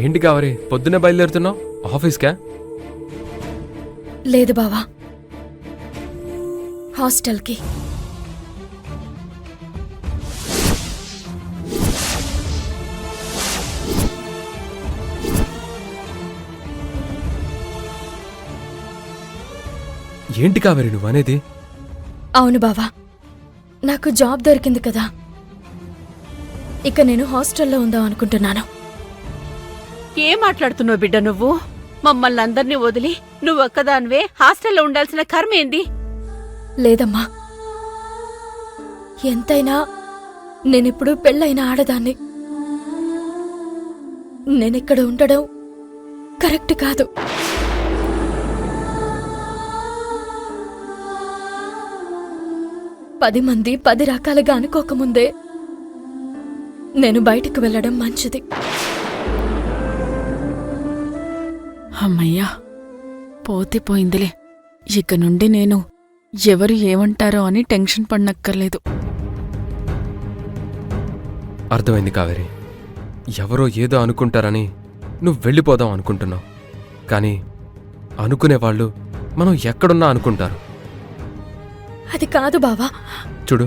ఏంటి కావరి పొద్దున్నే బయలుదేరుతున్నావు ఆఫీస్కా? లేదు బావా, హాస్టల్కి. ఏంటి కావేరి నువ్వు అనేది? అవును బావా, నాకు జాబ్ దొరికింది కదా, ఇక నేను హాస్టల్లో ఉందాం అనుకుంటున్నాను. ఏం మాట్లాడుతున్నావు బిడ్డ నువ్వు? మమ్మల్ని అందర్నీ వదిలి నువ్వొక్కదానివే హాస్టల్లో ఉండాల్సిన కర్మేంది? లేదమ్మా, ఎంతైనా నేనిప్పుడు పెళ్ళైన ఆడదాన్ని. నేనిక్కడ ఉండడం కరెక్ట్ కాదు. పది మంది 10 రకాలుగా అనుకోకముందే నేను బయటకు వెళ్ళడం మంచిది. అమ్మయ్యా, పోతే పోయిందిలే. ఇక నుండి నేను ఎవరు ఏమంటారో అని టెన్షన్ పడనక్కర్లేదు. అర్థమైంది కావేరి, ఎవరో ఏదో అనుకుంటారని నువ్వు వెళ్ళిపోదాం అనుకుంటున్నావు. కానీ అనుకునేవాళ్ళు మనం ఎక్కడున్నా అనుకుంటారు. అది కాదు బావా. చూడు,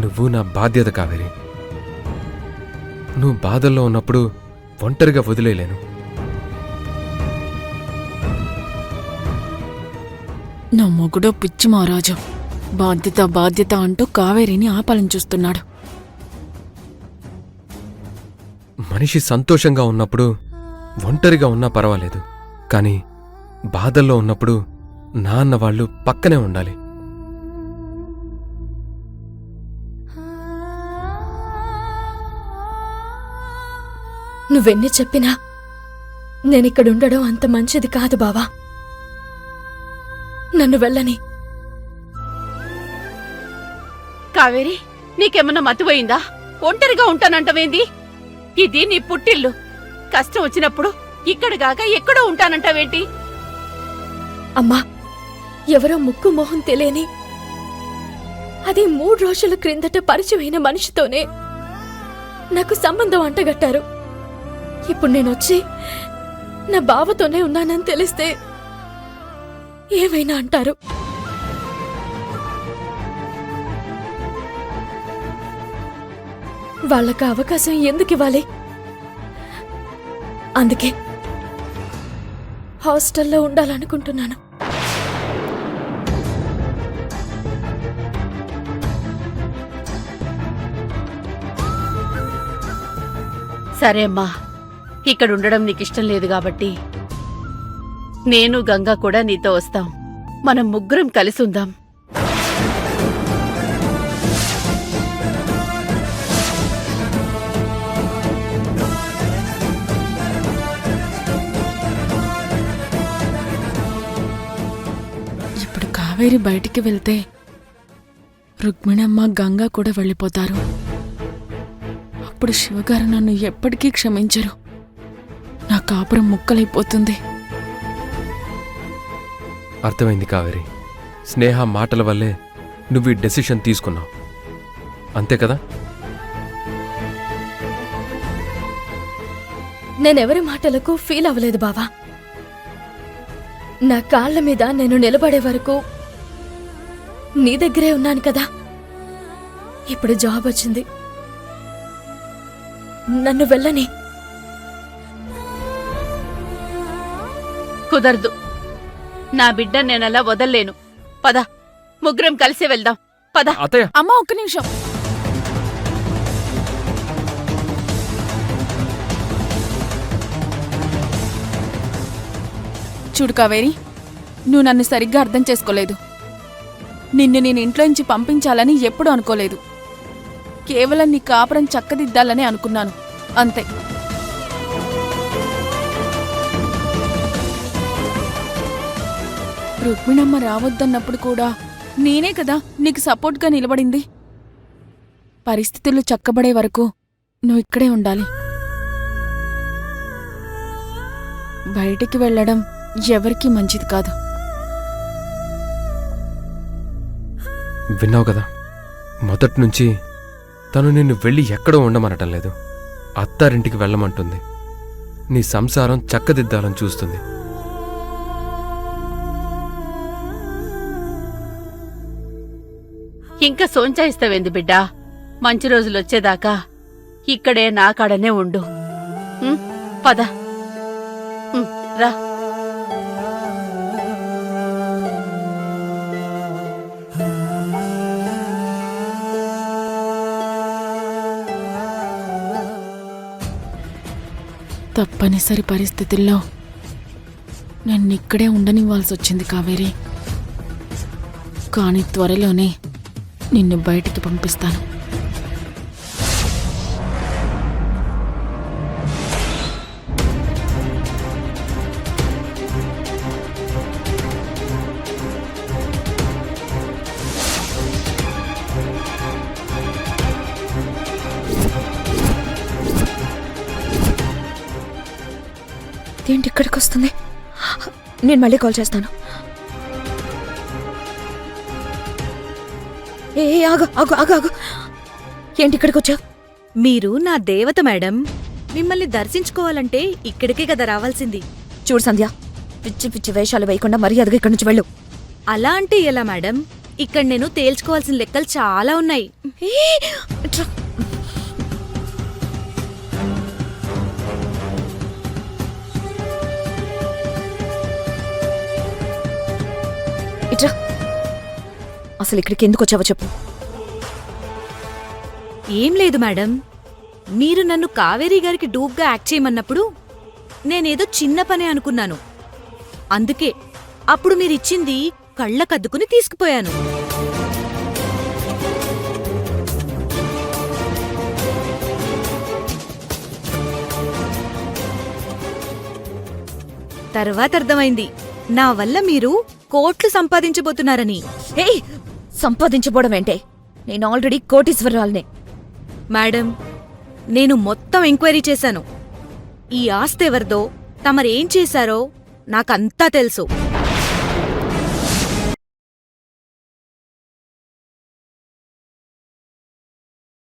నువ్వు నా బాధ్యత కావేరి. నువ్వు బాధల్లో ఉన్నప్పుడు ఒంటరిగా వదిలేయలేను. నా మొగుడో పిచ్చి మహారాజు, బాధ్యత బాధ్యత అంటూ కావేరిని ఆపాలని చూస్తున్నాడు. మనిషి సంతోషంగా ఉన్నప్పుడు ఒంటరిగా ఉన్నా పర్వాలేదు, కానీ బాధల్లో ఉన్నప్పుడు నాన్న వాళ్ళు పక్కనే ఉండాలి. నువ్వెన్ని చెప్పినా నేనిక్కడుండడం అంత మంచిది కాదు బావా. నన్ను వెళ్ళని. కావేరి, నీకేమన్నా మతిపోయిందా? ఒంటరిగా ఉంటానంటవేంది? ఇది నీ పుట్టిల్లు. కష్టం వచ్చినప్పుడు ఇక్కడగాక ఎక్కడో ఉంటానంటావేంటి? అమ్మా, ఎవరో ముక్కు మొహం తెలియని, అది 3 రోజుల క్రిందట పరిచయమైన మనిషితోనే నాకు సంబంధం అంటగట్టారు. ఇప్పుడు నేనొచ్చి నా బావతోనే ఉన్నానని తెలిస్తే ఏమైనా అంటారు. వాళ్ళకి అవకాశం ఎందుకివ్వాలి? అందుకే హాస్టల్లో ఉండాలనుకుంటున్నాను. సరే అమ్మా, ఇక్కడుండడం నీకిష్టం లేదు కాబట్టి నేను గంగా కూడా నీతో వస్తాం. మనం ముగ్గురం కలిసి ఉందాం. ఇప్పుడు కావేరి బయటికి వెళ్తే రుక్మిణమ్మ గంగా కూడా వెళ్ళిపోతారు. అప్పుడు శివగారు నన్ను ఎప్పటికీ క్షమించరు. నా కాపురం ముక్కలైపోతుంది. అర్థమైంది కావేరి, స్నేహ మాటల వల్లే నువ్వు ఈ డెసిషన్ తీసుకున్నావు, అంతే కదా? నేనెవరి మాటలకు ఫీల్ అవ్వలేదు బావా. నా కాళ్ల మీద నేను నిలబడే వరకు నీ దగ్గరే ఉన్నాను కదా. ఇప్పుడు జాబ్ వచ్చింది, నన్ను వెళ్ళని. కుదరదు. నా బిడ్డ నేనలా వదల్లేను. పద, ముగ్గురం కలిసే వెళ్దాం. పద. అత్తయ్య, అమ్మా, ఒక్క నిమిషం. చూడు కావేరి, నువ్వు నన్ను సరిగ్గా అర్థం చేసుకోలేదు. నిన్ను నేను ఇంట్లోంచి పంపించాలని ఎప్పుడూ అనుకోలేదు. కేవలం నీ కాపురం చక్కదిద్దాలని అనుకున్నాను, అంతే. రుక్మిణమ్మ రావద్దన్నప్పుడు కూడా నేనే కదా నీకు సపోర్ట్గా నిలబడింది. పరిస్థితులు చక్కబడే వరకు నువ్వు ఇక్కడే ఉండాలి. బయటికి వెళ్ళడం ఎవరికీ మంచిది కాదు. విన్నావు కదా, మొదట్నుంచి తను నిన్ను వెళ్ళి ఎక్కడో ఉండమనటం లేదు, అత్తారింటికి వెళ్ళమంటుంది. నీ సంసారం చక్కదిద్దాలని చూస్తుంది. ఇంకా సోంచాయిస్తావేంది బిడ్డా? మంచి రోజులొచ్చేదాకా ఇక్కడే నా కాడనే ఉండు. పద రా. తప్పనిసరి పరిస్థితుల్లో నన్నిక్కడే ఉండనివ్వాల్సి వచ్చింది కావేరి. కానీ త్వరలోనే నిన్ను బయటికి పంపిస్తాను. ఏంటి ఇక్కడికి వస్తుంది? నేను మళ్ళీ కాల్ చేస్తాను. ఏ ఆగు ఆగు ఆగు ఆగు. ఏంటి ఇక్కడికి వచ్చావు? మీరు నా దేవత మేడం. మిమ్మల్ని దర్శించుకోవాలంటే ఇక్కడికే కదా రావాల్సింది. చూడు సంధ్య, పిచ్చి పిచ్చి వేషాలు వేయకుండా మర్యాదగా ఇక్కడి నుంచి వెళ్ళు. అలా అంటే ఎలా మేడం? ఇక్కడ నేను తేల్చుకోవాల్సిన లెక్కలు చాలా ఉన్నాయి. ఇట్రా. ఇట్రా. అసలు ఇక్కడికి ఎందుకు వచ్చావో చెప్పు. ఏం లేదు మేడం, మీరు నన్ను కావేరీ గారికి డూప్గా యాక్ట్ చేయమన్నప్పుడు నేనేదో చిన్న పనే అనుకున్నాను. అందుకే అప్పుడు మీరిచ్చింది కళ్ళకద్దుకుని తీసుకుపోయాను. తర్వాత అర్థమైంది నా వల్ల మీరు కోట్లు సంపాదించబోతున్నారని. హే, సంపాదించబోవడం ఏంటే? నేను ఆల్రెడీ కోటీశ్వరాల్నే. మేడం, నేను మొత్తం ఎంక్వైరీ చేశాను. ఈ ఆస్తి ఎవరిదో, తమరేం చేశారో నాకంతా తెలుసు.